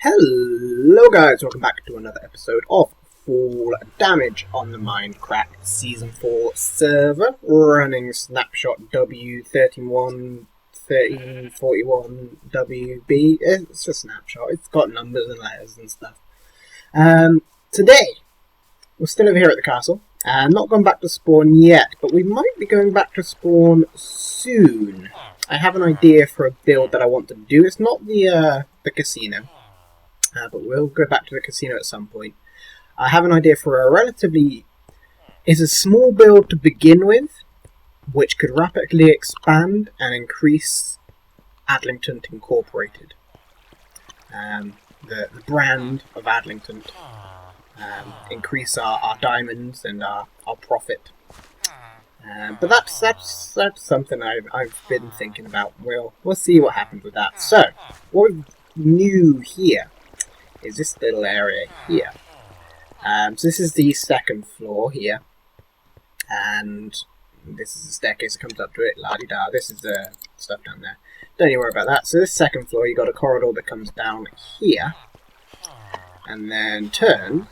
Hello guys, welcome back to another episode of Full Damage on the Mindcrack Season 4 server, running snapshot W313041WB. It's a snapshot, it's got numbers and letters and stuff. Today, we're still over here at the castle. Not gone back to spawn yet, but we might be going back to spawn soon. I have an idea for a build that I want to do. It's not the casino. But we'll go back to the casino at some point. I have an idea for a relatively... It's a small build to begin with, which could rapidly expand and increase Adlington Incorporated. The brand of Adlington. Increase our diamonds and our profit. But that's something I've been thinking about. We'll see what happens with that. So, what's new here is this little area here. So this is the second floor here, and this is the staircase that comes up to it, la-di-da. This is the stuff down there. Don't you worry about that. So this second floor, you got a corridor that comes down here, and then turns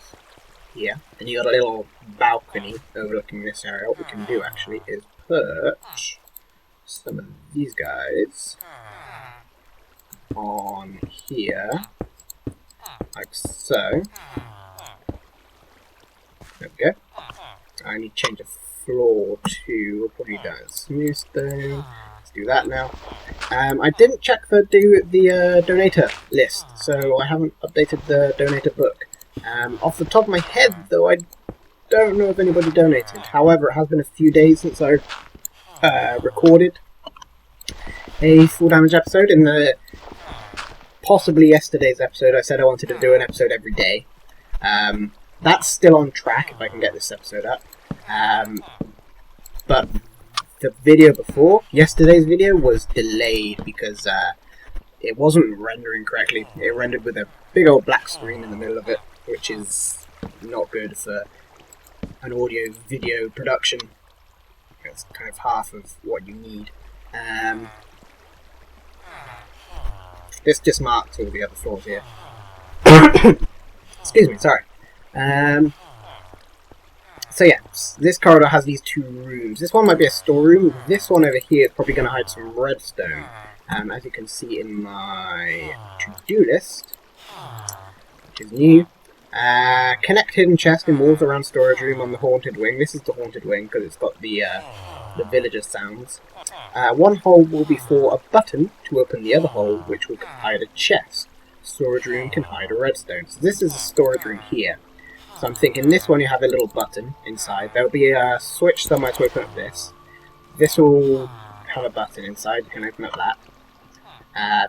here, and you got a little balcony overlooking this area. What we can do actually is perch some of these guys on here. Like so. There we go. I need to change the floor to, we'll probably do that smooth stone. Let's do that now. I didn't check the donator list, so I haven't updated the donator book. Off the top of my head, though, I don't know if anybody donated. However, it has been a few days since I recorded a full damage episode. In the possibly yesterday's episode, I said I wanted to do an episode every day. That's still on track if I can get this episode up. But the video before, yesterday's video, was delayed because it wasn't rendering correctly. It rendered with a big old black screen in the middle of it, which is not good for an audio-video production. It's kind of half of what you need. This just marks all the other floors here. Excuse me, sorry. So yeah, this corridor has these two rooms. This one might be a storeroom. This one over here is probably going to hide some redstone. As you can see in my to-do list, which is new. Connect hidden chest in walls around storage room on the haunted wing. This is the haunted wing because it's got the villager sounds. One hole will be for a button to open the other hole, which will hide a chest. Storage room can hide a redstone. So this is a storage room here. So I'm thinking this one you have a little button inside. There'll be a switch somewhere to open up this. This will have a button inside. You can open up that.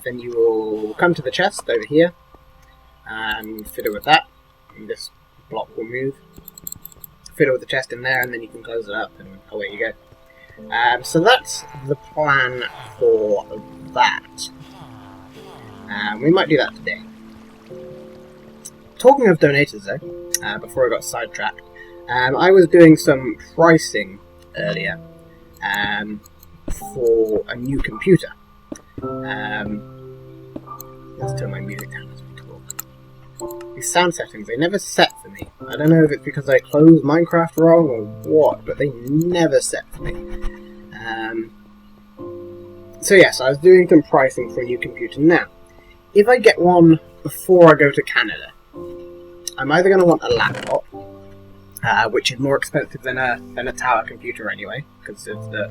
Then you will come to the chest over here and fiddle with that. And this block will move. Fiddle with the chest in there, and then you can close it up, and away you go. So that's the plan for that. We might do that today. Talking of donators though, before I got sidetracked, I was doing some pricing earlier for a new computer. Let's turn my music down as we talk. These sound settings, they never set for me. I don't know if it's because I closed Minecraft wrong or what, but they never set for me. So yes, I was doing some pricing for a new computer. Now, if I get one before I go to Canada, I'm either going to want a laptop, which is more expensive than a tower computer anyway, because of the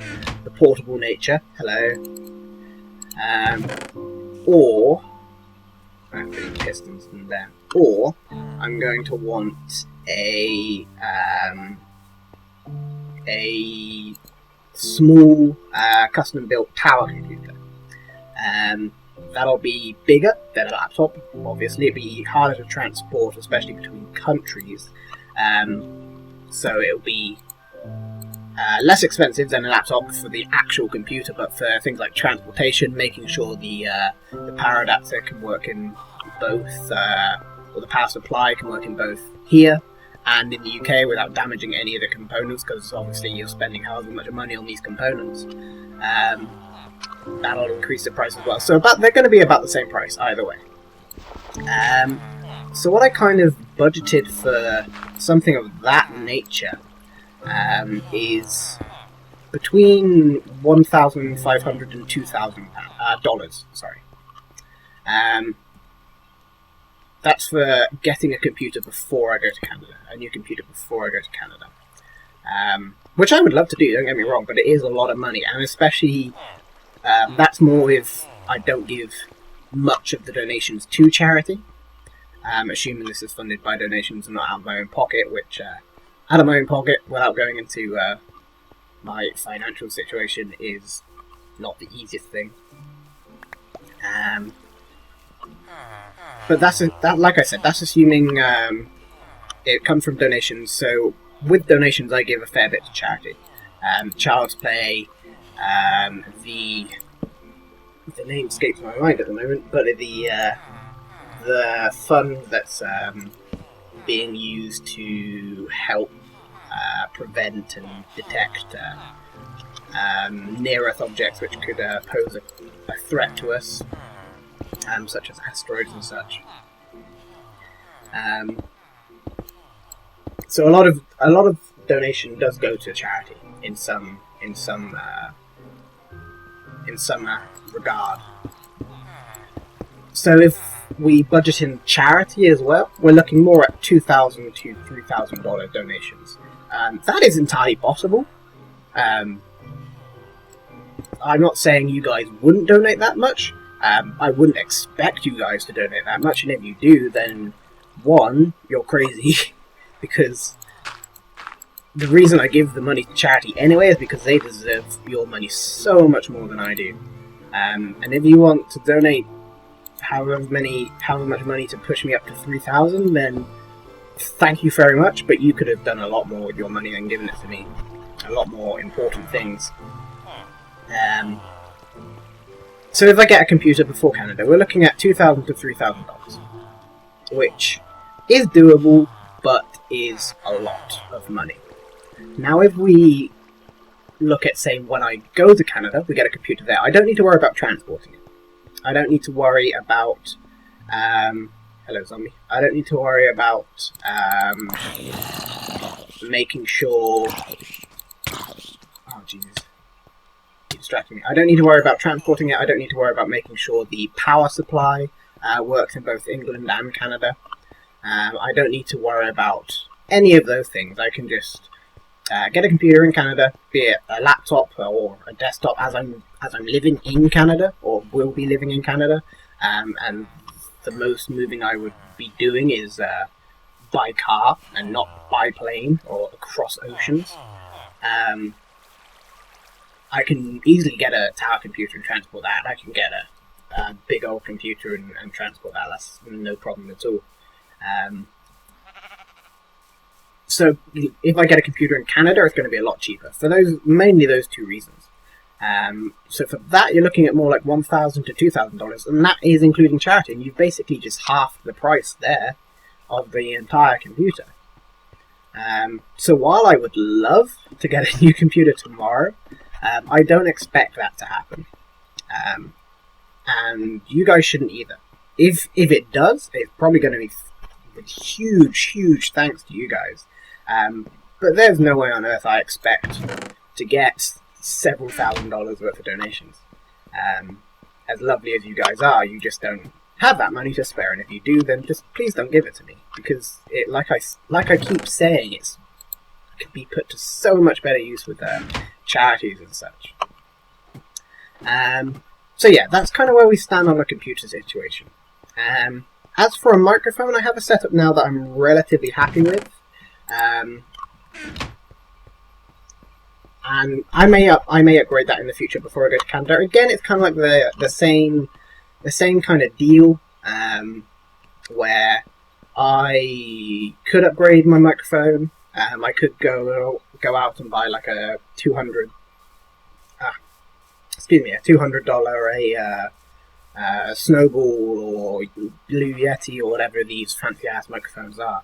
portable nature. Hello. Or I have to pistons in there. Or I'm going to want a small custom-built tower computer. That'll be bigger than a laptop. Obviously, it'll be harder to transport, especially between countries. So it'll be less expensive than a laptop for the actual computer, but for things like transportation, making sure the power adapter can work in both, or the power supply can work in both here and in the UK without damaging any of the components, because obviously you're spending however much money on these components. That'll increase the price as well. So they're going to be about the same price either way. So what I kind of budgeted for something of that nature is between $1,500 and $2,000. Sorry. That's for getting a computer before I go to Canada, a new computer before I go to Canada. Which I would love to do, don't get me wrong, but it is a lot of money, and especially that's more if I don't give much of the donations to charity. Assuming this is funded by donations and not out of my own pocket, which out of my own pocket, without going into my financial situation, is not the easiest thing. But like I said, that's assuming it comes from donations. So with donations, I give a fair bit to charity. Child's Play, the name escapes my mind at the moment, but the fund that's being used to help prevent and detect near-Earth objects which could pose a threat to us, such as asteroids and such. So a lot of donation does go to charity in some regard. So if we budget in charity as well, we're looking more at $2,000 to $3,000 donations. That is entirely possible. I'm not saying you guys wouldn't donate that much. I wouldn't expect you guys to donate that much, and if you do, then one, you're crazy, because the reason I give the money to charity anyway is because they deserve your money so much more than I do. And if you want to donate however much money to push me up to 3,000, then thank you very much, but you could have done a lot more with your money than giving it to me. A lot more important things. So if I get a computer before Canada, we're looking at $2,000 to $3,000, which is doable, but is a lot of money. Now if we look at, say, when I go to Canada, we get a computer there, I don't need to worry about transporting it. I don't need to worry about... hello, zombie. I don't need to worry about making sure... Oh, Jesus. Keep distracting me. I don't need to worry about transporting it. I don't need to worry about making sure the power supply works in both England and Canada. I don't need to worry about any of those things. I can just get a computer in Canada, be it a laptop or a desktop, as I'm living in Canada, or will be living in Canada, and the most moving I would be doing is by car and not by plane or across oceans. I can easily get a tower computer and transport that. I can get a big old computer and transport that. That's no problem at all. So if I get a computer in Canada, it's going to be a lot cheaper for mainly those two reasons. So for that, you're looking at more like $1,000 to $2,000, and that is including charity. And you've basically just halved the price there of the entire computer. So while I would love to get a new computer tomorrow, I don't expect that to happen. And you guys shouldn't either. If it does, it's probably going to be with huge thanks to you guys. But there's no way on earth I expect to get several $1,000s worth of donations. As lovely as you guys are, you just don't have that money to spare, and if you do, then just please don't give it to me, because it, like I keep saying, it could be put to so much better use with charities and such. So yeah, that's kind of where we stand on the computer situation. As for a microphone, I have a setup now that I'm relatively happy with. And I may upgrade that in the future before I go to Canada. Again, it's kind of like the same kind of deal, where I could upgrade my microphone. I could go out and buy like a $200 a Snowball or Blue Yeti or whatever these fancy ass microphones are,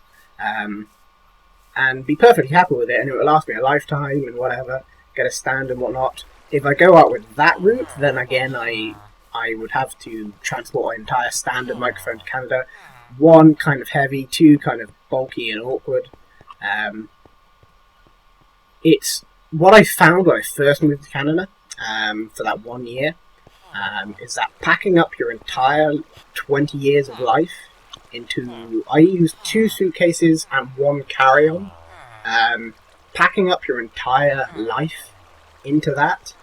and be perfectly happy with it, and it will last me a lifetime and whatever. Get a stand and whatnot. If I go out with that route, then again I would have to transport an entire stand of microphone to Canada, 1, kind of heavy, 2, kind of bulky and awkward. It's what I found when I first moved to Canada for that 1 year, is that packing up your entire 20 years of life into... I used 2 suitcases and 1 carry-on. Packing up your entire life into that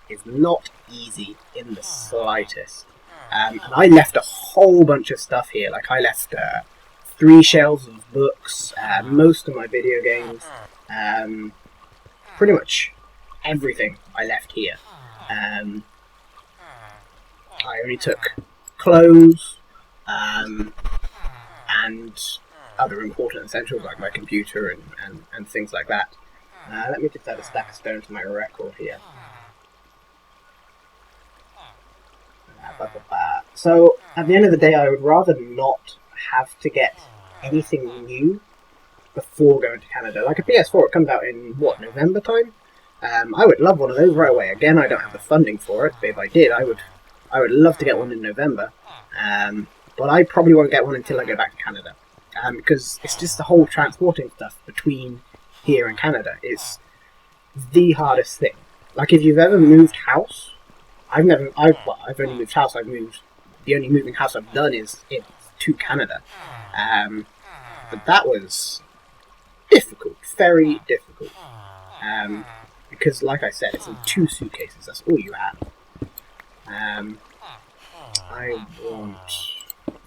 is not easy in the slightest. And I left a whole bunch of stuff here. Like, I left 3 shelves of books, most of my video games, pretty much everything I left here. I only took clothes, and other important essentials like my computer and things like that. Let me just add a stack of stone to my record here. So, at the end of the day, I would rather not have to get anything new before going to Canada. Like a PS4, it comes out in, what, November time? I would love one of those right away. Again, I don't have the funding for it, but if I did, I would love to get one in November. But I probably won't get one until I go back to Canada. Because it's just the whole transporting stuff between here and Canada is the hardest thing. Like, if you've ever moved house, I've only moved house. The only moving house I've done is to Canada. But that was difficult, very difficult. Because, like I said, it's in 2 suitcases. That's all you have. I want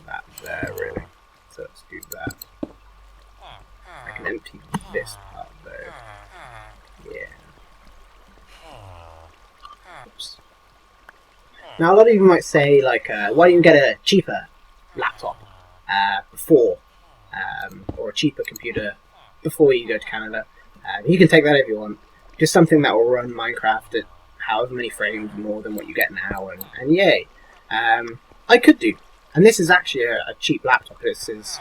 that there, really. So let's do that. I can empty this part, though. Yeah. Oops. Now, a lot of you might say, like, why don't you get a cheaper laptop before, or a cheaper computer before you go to Canada? You can take that if you want. Just something that will run Minecraft at however many frames more than what you get now, and yay. I could do. And this is actually a cheap laptop. This is...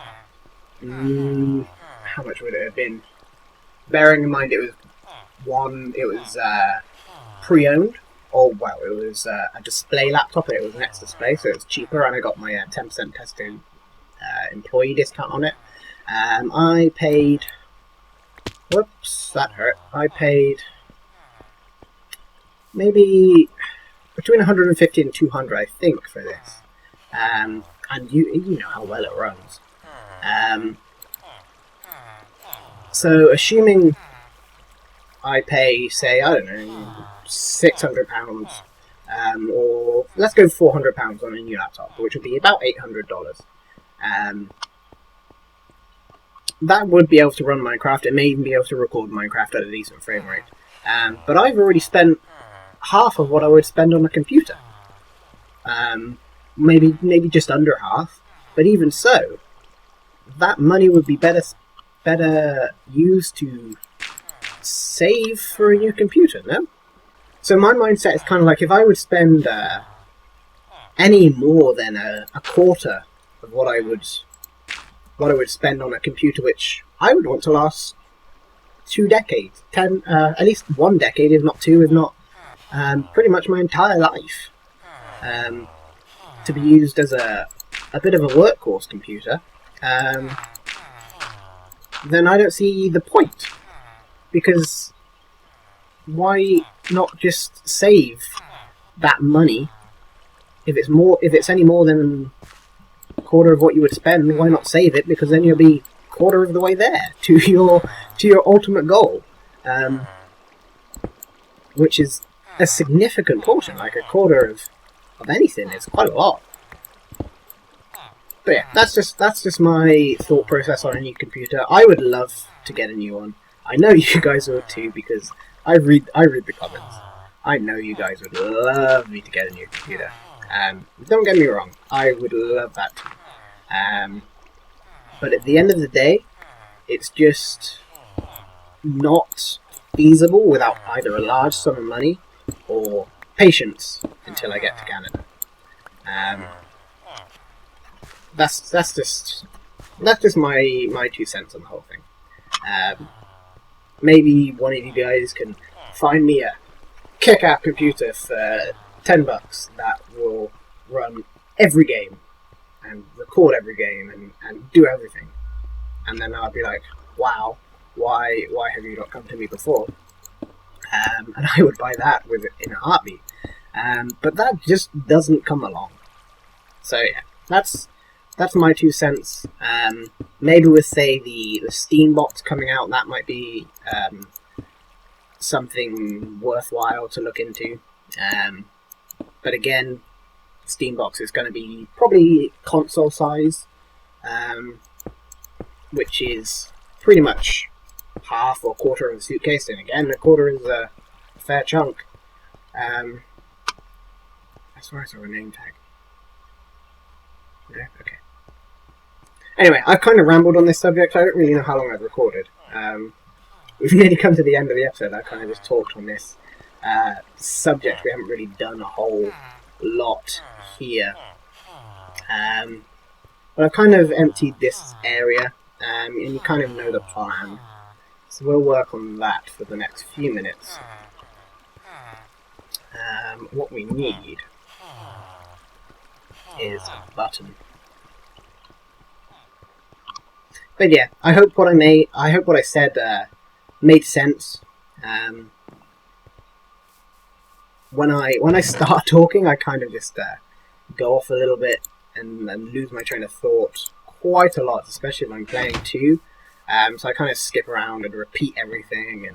how much would it have been? Bearing in mind it was pre-owned. Or, well, it was a display laptop, and it was an X-Display, so it was cheaper, and I got my 10% testing employee discount on it. I paid... Whoops, that hurt. I paid maybe between 150 and 200, I think, for this. And you know how well it runs. So, assuming I pay, say, I don't know, £600, or let's go £400 on a new laptop, which would be about $800. That would be able to run Minecraft. It may even be able to record Minecraft at a decent frame rate. But I've already spent half of what I would spend on a computer. Maybe just under half. But even so, that money would be better used to save for a new computer, no? So my mindset is kind of like, if I would spend any more than a quarter of what I would spend on a computer, which I would want to last 2 decades, at least 1 decade, if not 2, if not pretty much my entire life, to be used as a bit of a workhorse computer, then I don't see the point. Because why not just save that money? If it's any more than a quarter of what you would spend, why not save it? Because then you'll be a quarter of the way there to your ultimate goal, which is a significant portion. Like a quarter of anything is quite a lot. But yeah, that's just my thought process on a new computer. I would love to get a new one. I know you guys would too, because I read the comments. I know you guys would love me to get a new computer. Don't get me wrong, I would love that too. But at the end of the day, it's just not feasible without either a large sum of money or patience until I get to Canada. That's just my 2 cents on the whole thing. Maybe one of you guys can find me a kick-ass computer for $10 that will run every game and record every game and do everything. And then I'd be like, wow, why have you not come to me before? And I would buy that in a heartbeat. But that just doesn't come along. So yeah, that's my 2 cents. Maybe with, say, the Steam box coming out, that might be something worthwhile to look into. But again, Steam box is going to be probably console size, which is pretty much half or quarter of a suitcase, and again, a quarter is a fair chunk. I swear I saw a name tag. No? Okay. Anyway, I've kind of rambled on this subject. I don't really know how long I've recorded. We've nearly come to the end of the episode. I kind of just talked on this subject. We haven't really done a whole lot here. But I've kind of emptied this area, and you kind of know the plan. So we'll work on that for the next few minutes. What we need is a button. But yeah, I hope what I said made sense. When I start talking, I kind of just go off a little bit and lose my train of thought quite a lot, especially when I'm playing too. So I kind of skip around and repeat everything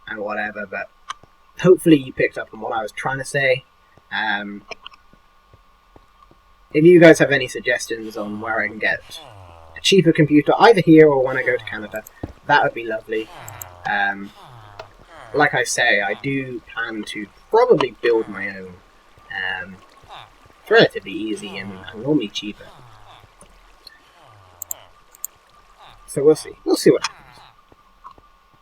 and whatever. But hopefully you picked up on what I was trying to say. If you guys have any suggestions on where I can get a cheaper computer, either here or when I go to Canada, that would be lovely. Like I say, I do plan to probably build my own. It's relatively easy and normally cheaper. So we'll see. We'll see what happens.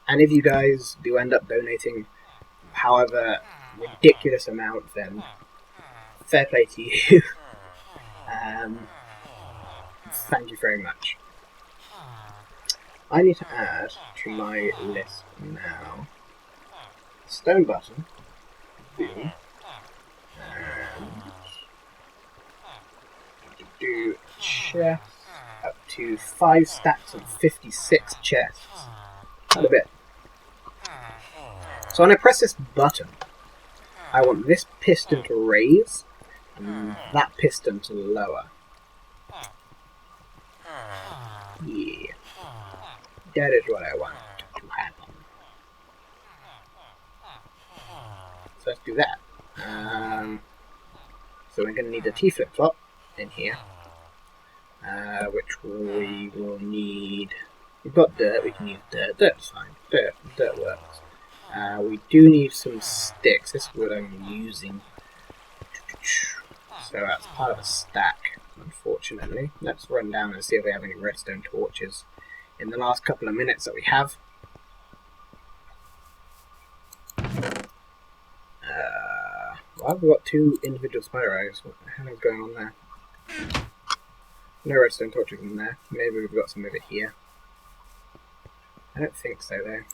And if you guys do end up donating however ridiculous amount, then fair play to you. Thank you very much. I need to add to my list now stone button, boom, and do chests up to 5 stacks of 56 chests. Quite a bit. So when I press this button, I want this piston to raise and that piston to lower. Yeah. That is what I want to happen. So let's do that. So we're going to need a T flip-flop in here. Which we will need... We've got dirt, we can use dirt. Dirt's fine. Dirt works. We do need some sticks. This is what I'm using. So that's part of a stack, unfortunately. Let's run down and see if we have any redstone torches in the last couple of minutes that we have. Well, we've got 2 individual spider eyes. What the hell is going on there? No redstone torches in there. Maybe we've got some over here. I don't think so, though.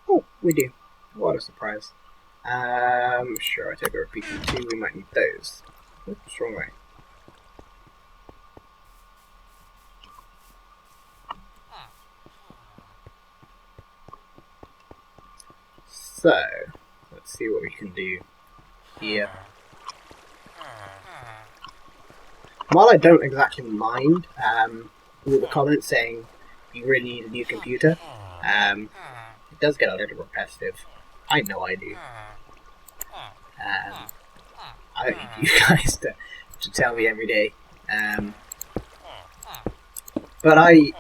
Oh, we do. What a surprise. Sure, I take a repeating 2. We might need those. Oops, wrong way. So, let's see what we can do here. While I don't exactly mind all the comments saying you really need a new computer, it does get a little repetitive. I know I do. I don't need you guys to tell me every day. But I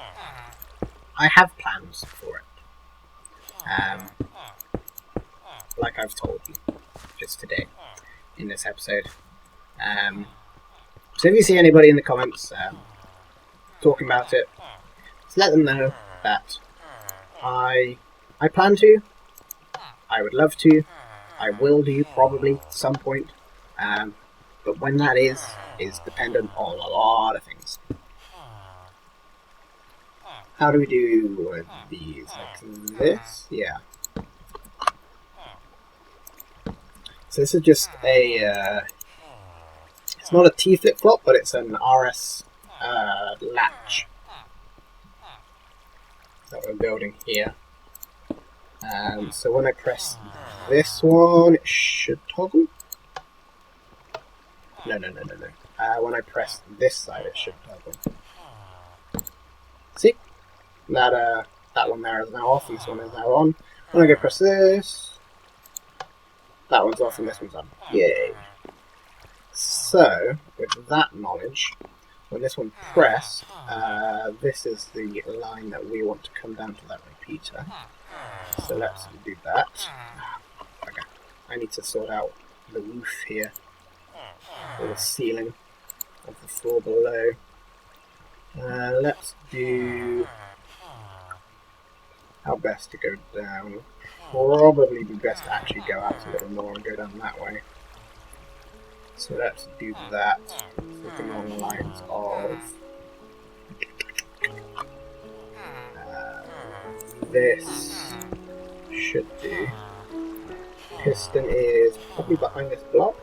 have plans for it. Like I've told you just today in this episode. So if you see anybody in the comments talking about it, just let them know that I plan to, I would love to, I will do probably at some point, but when that is dependent on a lot of things. How do we do these? Like this? Yeah. So this is just a It's not a T flip-flop, but it's an RS latch that we're building here. So when I press this one, it should toggle. No. When I press this side, it should toggle. See? That one there is now off, and this one is now on. When I go press this, that one's off and this one's on. Yay! So, with that knowledge, when this one press, this is the line that we want to come down to that repeater. So let's do that. Okay. I need to sort out the roof here, or the ceiling of the floor below. Let's do how best to go down. Probably be best to actually go out a little more and go down that way. So let's do that. Something along the lines of this should do. Piston is probably behind this block,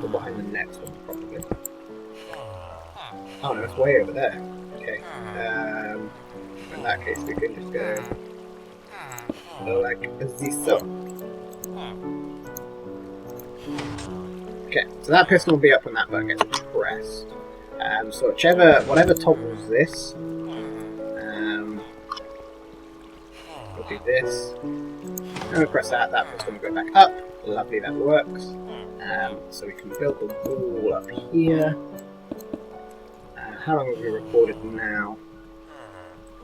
or behind the next one probably. Oh no, it's way over there. Okay. In that case, we can just go like this. Okay, so that piston will be up when that button gets pressed. So whatever toggles this, we'll do this. And we press that piston will go back up. Lovely, that works. So we can build the wall up here. How long have we recorded now?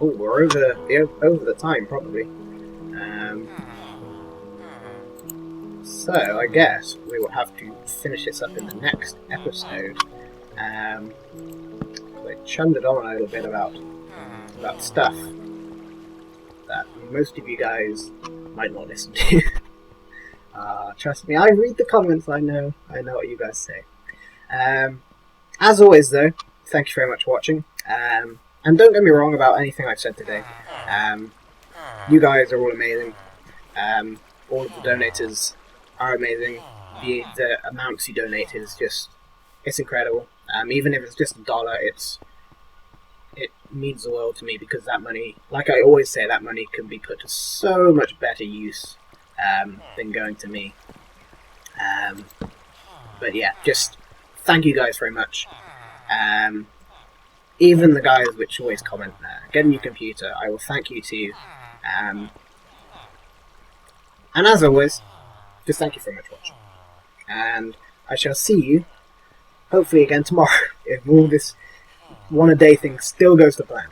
Oh, we're over the time probably. So I guess we will have to finish this up in the next episode. I chummed it on a little bit about stuff that most of you guys might not listen to. Trust me, I read the comments. I know what you guys say. As always, though, thank you very much for watching. And don't get me wrong about anything I've said today. You guys are all amazing. All of the donators are amazing. The amounts you donate is it's incredible. Even if it's just $1, it means the world to me, because that money, like I always say, that money can be put to so much better use than going to me. But yeah, just thank you guys very much. Even the guys which always comment, get a new computer, I will thank you too. And as always, just thank you very much for watching. And I shall see you, hopefully again tomorrow, if all this one-a-day thing still goes to plan.